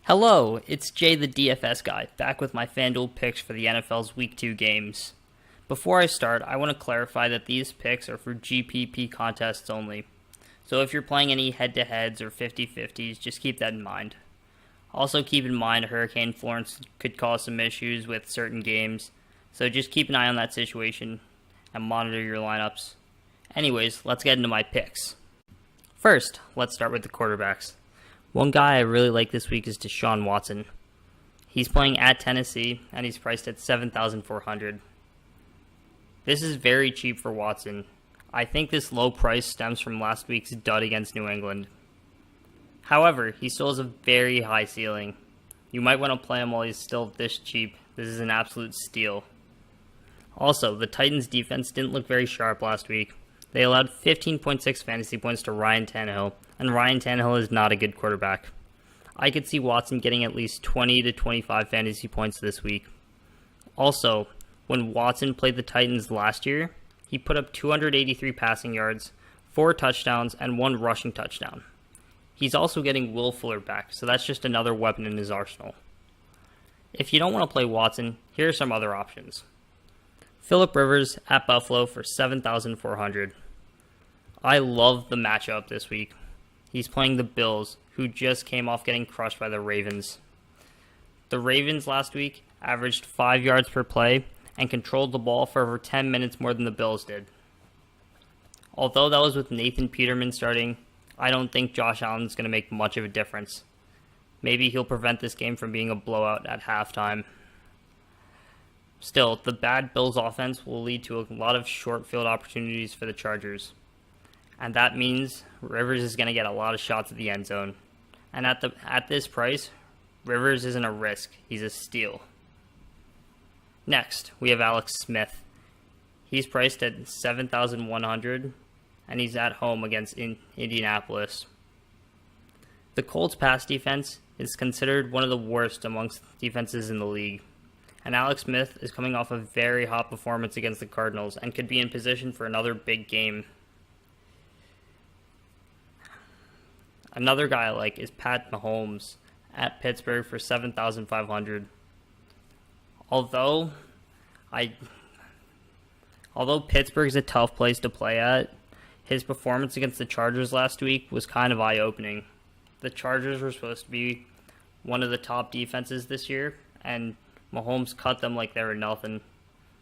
Hello, it's Jay the DFS guy, back with my Fanduel picks for the NFL's Week 2 games. Before I start, I want to clarify that these picks are for GPP contests only. So if you're playing any head-to-heads or 50-50s, just keep that in mind. Also keep in mind Hurricane Florence could cause some issues with certain games, so just keep an eye on that situation and monitor your lineups. Anyways, let's get into my picks. First, let's start with the quarterbacks. One guy I really like this week is Deshaun Watson. He's playing at Tennessee, and he's priced at $7,400. This is very cheap for Watson. I think this low price stems from last week's dud against New England. However, he still has a very high ceiling. You might want to play him while he's still this cheap. This is an absolute steal. Also, the Titans' defense didn't look very sharp last week. They allowed 15.6 fantasy points to Ryan Tannehill, and Ryan Tannehill is not a good quarterback. I could see Watson getting at least 20 to 25 fantasy points this week. Also, when Watson played the Titans last year, he put up 283 passing yards, 4 touchdowns, and 1 rushing touchdown. He's also getting Will Fuller back, so that's just another weapon in his arsenal. If you don't want to play Watson, here are some other options. Phillip Rivers at Buffalo for $7,400. I love the matchup this week. He's playing the Bills, who just came off getting crushed by the Ravens. The Ravens last week averaged 5 yards per play and controlled the ball for over 10 minutes more than the Bills did. Although that was with Nathan Peterman starting, I don't think Josh Allen's going to make much of a difference. Maybe he'll prevent this game from being a blowout at halftime. Still, the bad Bills offense will lead to a lot of short field opportunities for the Chargers. And that means Rivers is going to get a lot of shots at the end zone. And at this price, Rivers isn't a risk, he's a steal. Next, we have Alex Smith. He's priced at $7,100, and he's at home against Indianapolis. The Colts' pass defense is considered one of the worst amongst defenses in the league. And Alex Smith is coming off a very hot performance against the Cardinals and could be in position for another big game. Another guy I like is Pat Mahomes at Pittsburgh for $7,500. Although Pittsburgh's a tough place to play at, his performance against the Chargers last week was kind of eye-opening. The Chargers were supposed to be one of the top defenses this year, and Mahomes cut them like they were nothing.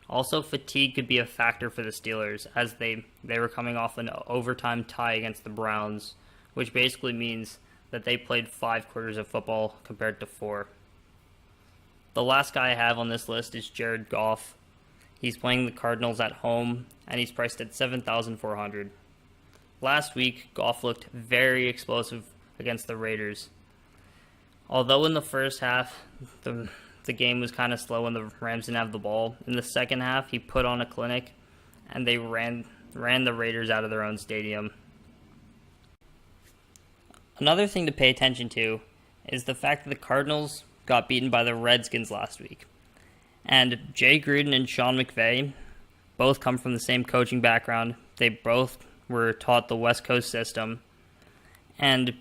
Also, fatigue could be a factor for the Steelers, as they were coming off an overtime tie against the Browns, which basically means that they played 5 quarters of football compared to 4. The last guy I have on this list is Jared Goff. He's playing the Cardinals at home, and he's priced at $7,400. Last week, Goff looked very explosive against the Raiders. Although in the first half, the game was kind of slow when the Rams didn't have the ball. In the second half, he put on a clinic, and they ran the Raiders out of their own stadium. Another thing to pay attention to is the fact that the Cardinals got beaten by the Redskins last week. And Jay Gruden and Sean McVay both come from the same coaching background. They both were taught the West Coast system. And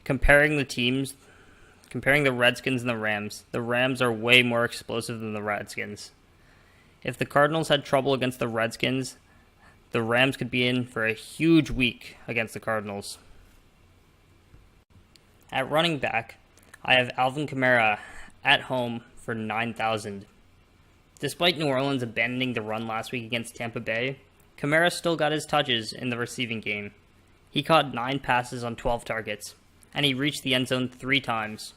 comparing the Redskins and the Rams are way more explosive than the Redskins. If the Cardinals had trouble against the Redskins, the Rams could be in for a huge week against the Cardinals. At running back, I have Alvin Kamara at home for $9,000. Despite New Orleans abandoning the run last week against Tampa Bay, Kamara still got his touches in the receiving game. He caught 9 passes on 12 targets, and he reached the end zone 3 times.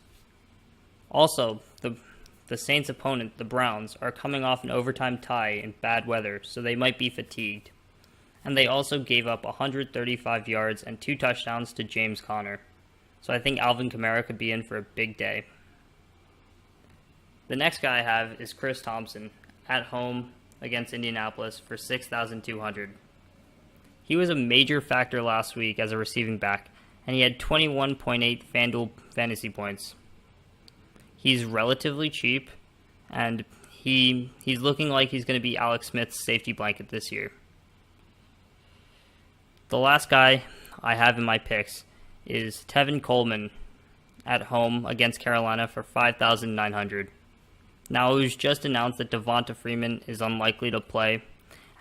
Also, the Saints' opponent, the Browns, are coming off an overtime tie in bad weather, so they might be fatigued. And they also gave up 135 yards and 2 touchdowns to James Conner. So I think Alvin Kamara could be in for a big day. The next guy I have is Chris Thompson at home against Indianapolis for $6,200. He was a major factor last week as a receiving back, and he had 21.8 Fanduel fantasy points. He's relatively cheap, and he's looking like he's going to be Alex Smith's safety blanket this year. The last guy I have in my picks is Tevin Coleman at home against Carolina for 5,900. Now, it was just announced that Devonta Freeman is unlikely to play,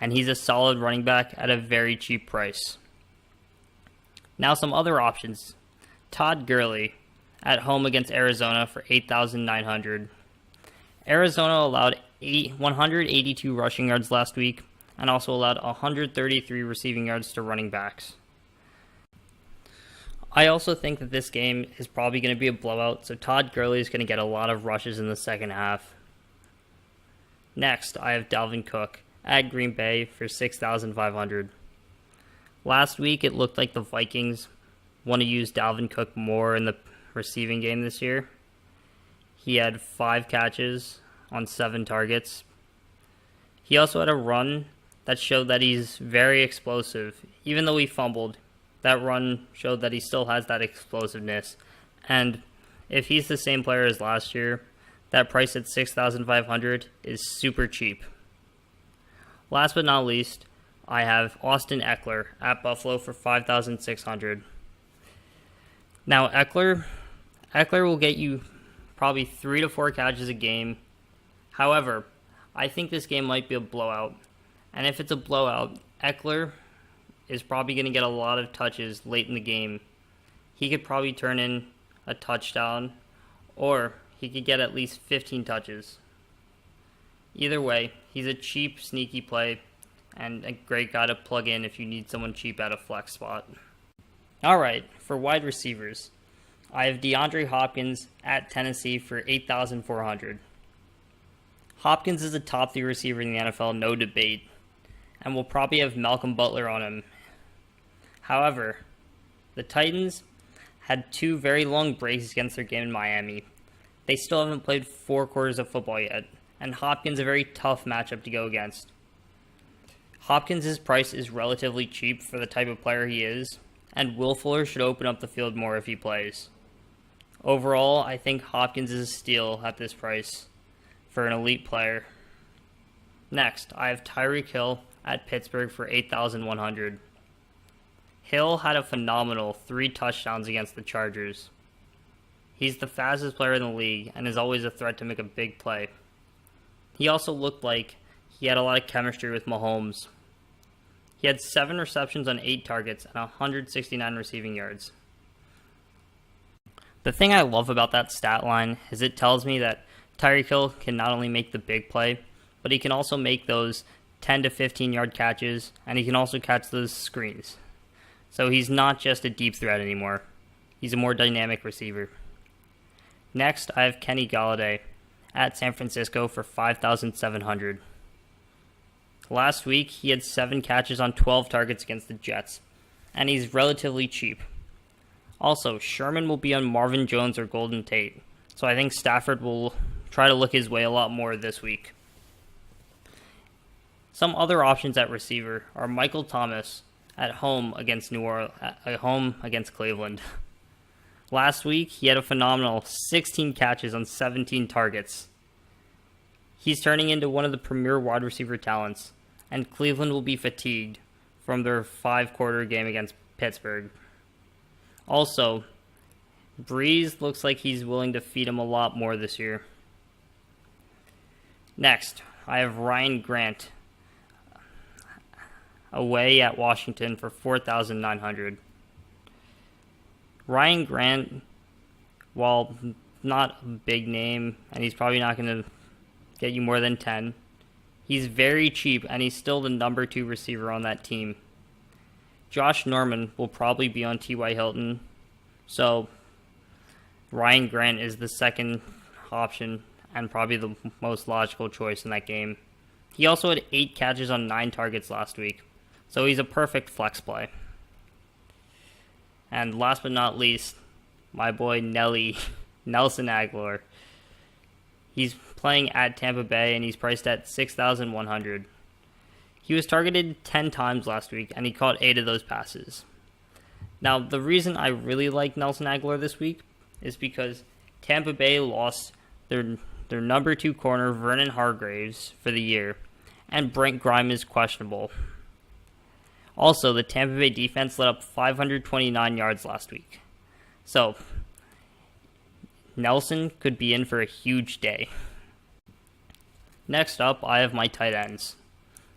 and he's a solid running back at a very cheap price. Now, some other options. Todd Gurley at home against Arizona for 8,900. Arizona allowed 182 rushing yards last week and also allowed 133 receiving yards to running backs. I also think that this game is probably going to be a blowout, so Todd Gurley is going to get a lot of rushes in the second half. Next, I have Dalvin Cook at Green Bay for 6,500. Last week, it looked like the Vikings want to use Dalvin Cook more in the receiving game this year. He had 5 catches on 7 targets. He also had a run that showed that he's very explosive. Even though he fumbled, that run showed that he still has that explosiveness. And if he's the same player as last year, that price at 6,500 is super cheap. Last but not least, I have Austin Eckler at Buffalo for 5,600. Now, Eckler will get you probably 3 to 4 catches a game. However, I think this game might be a blowout. And if it's a blowout, Eckler is probably going to get a lot of touches late in the game. He could probably turn in a touchdown, or he could get at least 15 touches. Either way, he's a cheap, sneaky play and a great guy to plug in if you need someone cheap at a flex spot. Alright, for wide receivers, I have DeAndre Hopkins at Tennessee for 8,400. Hopkins is a top 3 receiver in the NFL, no debate, and will probably have Malcolm Butler on him. However, the Titans had 2 very long breaks against their game in Miami. They still haven't played 4 quarters of football yet, and Hopkins a very tough matchup to go against. Hopkins' price is relatively cheap for the type of player he is, and Will Fuller should open up the field more if he plays. Overall, I think Hopkins is a steal at this price for an elite player. Next, I have Tyreek Hill at Pittsburgh for 8,100. Hill had a phenomenal 3 touchdowns against the Chargers. He's the fastest player in the league and is always a threat to make a big play. He also looked like he had a lot of chemistry with Mahomes. He had 7 receptions on 8 targets and 169 receiving yards. The thing I love about that stat line is it tells me that Tyreek Hill can not only make the big play, but he can also make those 10 to 15 yard catches, and he can also catch those screens. So he's not just a deep threat anymore. He's a more dynamic receiver. Next, I have Kenny Golladay at San Francisco for 5,700. Last week, he had 7 catches on 12 targets against the Jets, and he's relatively cheap. Also, Sherman will be on Marvin Jones or Golden Tate, so I think Stafford will try to look his way a lot more this week. Some other options at receiver are Michael Thomas at home against Cleveland. Last week, he had a phenomenal 16 catches on 17 targets. He's turning into one of the premier wide receiver talents, and Cleveland will be fatigued from their 5-quarter game against Pittsburgh. Also, Breeze looks like he's willing to feed him a lot more this year. Next, I have Ryan Grant away at Washington for 4,900. Ryan Grant, while not a big name, and he's probably not going to get you more than 10, he's very cheap, and he's still the number 2 receiver on that team. Josh Norman will probably be on T.Y. Hilton, so Ryan Grant is the second option and probably the most logical choice in that game. He also had 8 catches on 9 targets last week, so he's a perfect flex play. And last but not least, my boy Nelson Aguilar. He's playing at Tampa Bay, and he's priced at 6,100. He was targeted 10 times last week, and he caught 8 of those passes. Now, the reason I really like Nelson Aguilar this week is because Tampa Bay lost their number 2 corner, Vernon Hargreaves, for the year, and Brent Grime is questionable. Also, the Tampa Bay defense let up 529 yards last week. So, Nelson could be in for a huge day. Next up, I have my tight ends.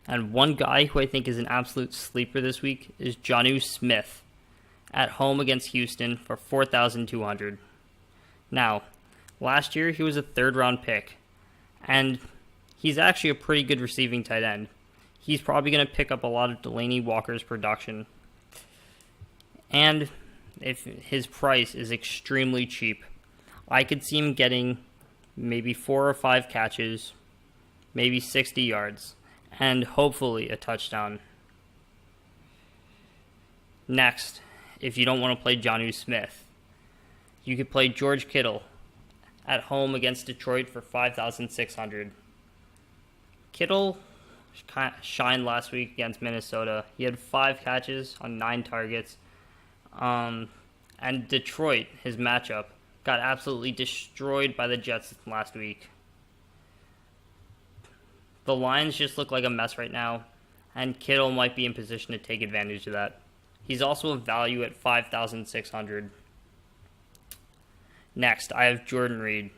And one guy who I think is an absolute sleeper this week is Jonnu Smith at home against Houston for 4,200. Now, last year he was a third-round pick, and he's actually a pretty good receiving tight end. He's probably going to pick up a lot of Delaney Walker's production. And if his price is extremely cheap, I could see him getting maybe 4 or 5 catches, maybe 60 yards, and hopefully a touchdown. Next, if you don't want to play Jonnu Smith, you could play George Kittle at home against Detroit for 5,600. Kittle shined last week against Minnesota. He had 5 catches on 9 targets. And Detroit, his matchup, got absolutely destroyed by the Jets last week. The Lions just look like a mess right now, and Kittle might be in position to take advantage of that. He's also a value at 5,600. Next, I have Jordan Reed.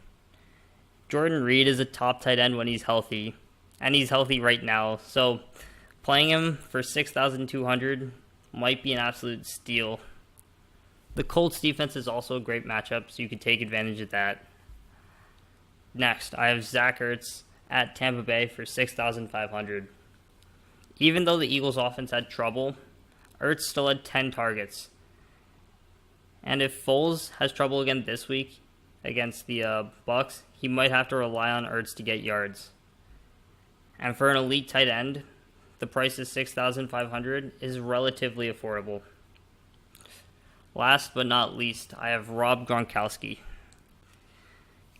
Jordan Reed is a top tight end when he's healthy, and he's healthy right now, so playing him for 6,200 might be an absolute steal. The Colts defense is also a great matchup, so you could take advantage of that. Next, I have Zach Ertz at Tampa Bay for 6,500. Even though the Eagles' offense had trouble, Ertz still had 10 targets. And if Foles has trouble again this week against the Bucks, he might have to rely on Ertz to get yards. And for an elite tight end, the price of 6,500 is relatively affordable. Last but not least, I have Rob Gronkowski.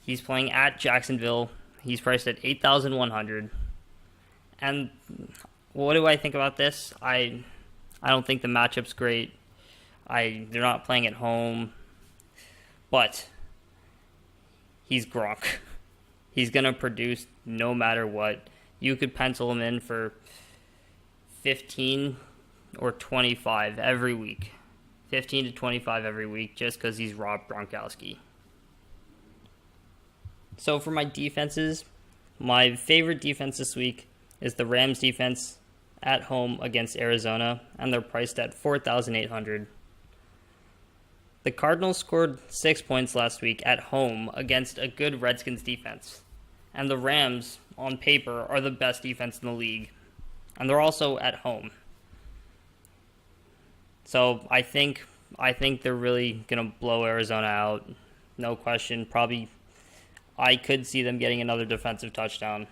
He's playing at Jacksonville. He's priced at 8,100. And what do I think about this? I don't think the matchup's great. They're not playing at home. But he's Gronk. He's going to produce no matter what. You could pencil him in for 15 or 25 every week. 15 to 25 every week just because he's Rob Gronkowski. So for my defenses, my favorite defense this week is the Rams defense at home against Arizona, and they're priced at 4,800. The Cardinals scored 6 points last week at home against a good Redskins defense, and the Rams, on paper, are the best defense in the league, and they're also at home. So I think they're really going to blow Arizona out. No question. Probably I could see them getting another defensive touchdown.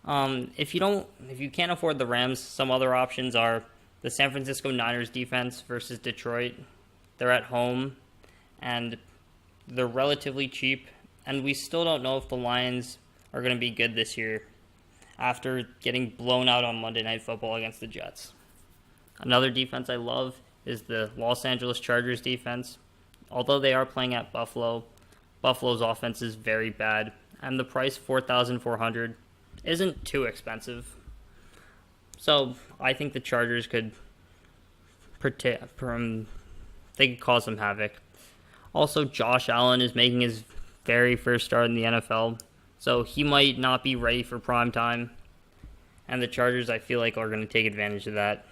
If you can't afford the Rams, some other options are the San Francisco Niners defense versus Detroit. They're at home and they're relatively cheap, and we still don't know if the Lions are going to be good this year after getting blown out on Monday Night Football against the Jets. Another defense I love is the Los Angeles Chargers defense. Although they are playing at Buffalo, Buffalo's offense is very bad, and the price 4,400 isn't too expensive. So I think the Chargers could they could cause some havoc. Also, Josh Allen is making his very first start in the NFL, so he might not be ready for prime time, and the Chargers I feel like are going to take advantage of that.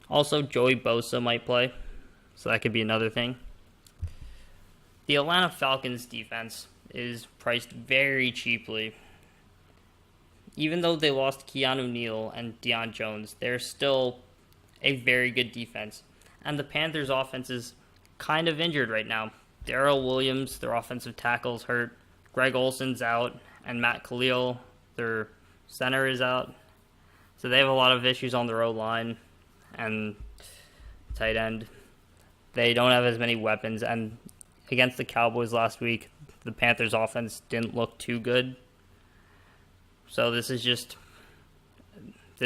Also, Joey Bosa might play, so that could be another thing. The Atlanta Falcons defense is priced very cheaply. Even though they lost Keanu Neal and Deion Jones, they're still a very good defense. And the Panthers' offense is kind of injured right now. Darrell Williams, their offensive tackle, is hurt. Greg Olson's out, and Matt Khalil, their center, is out. So they have a lot of issues on their O-line and tight end. They don't have as many weapons, and against the Cowboys last week, the Panthers' offense didn't look too good. So this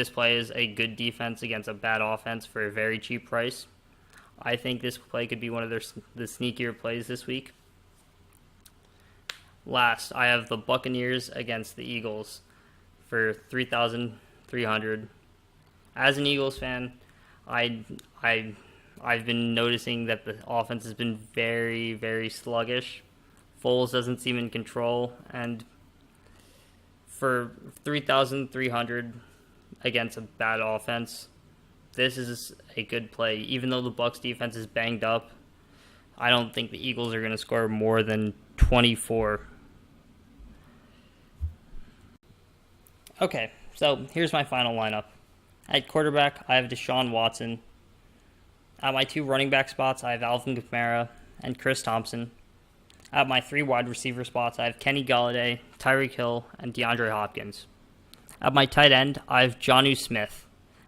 play is a good defense against a bad offense for a very cheap price. I think this play could be one of the sneakier plays this week. Last, I have the Buccaneers against the Eagles for 3,300. As an Eagles fan, I I've been noticing that the offense has been very, very sluggish. Foles doesn't seem in control, and for 3,300 against a bad offense, this is a good play. Even though the Bucks defense is banged up, I don't think the Eagles are going to score more than 24. Okay, so here's my final lineup. At quarterback, I have Deshaun Watson. At my 2 running back spots, I have Alvin Kamara and Chris Thompson. At my 3 wide receiver spots, I have Kenny Golladay, Tyreek Hill, and DeAndre Hopkins. At my tight end, I have Jonnu Smith.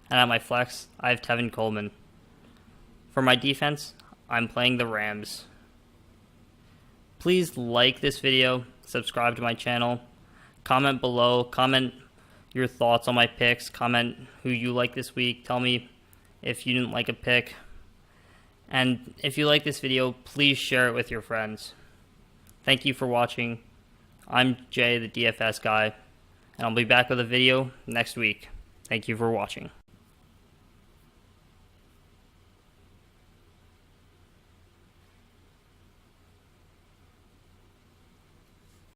And at my flex, I have Tevin Coleman. For my defense, I'm playing the Rams. Please like this video, subscribe to my channel, comment below, comment your thoughts on my picks, comment who you like this week, tell me if you didn't like a pick. And if you like this video, please share it with your friends. Thank you for watching. I'm Jay, the DFS guy, and I'll be back with a video next week. Thank you for watching.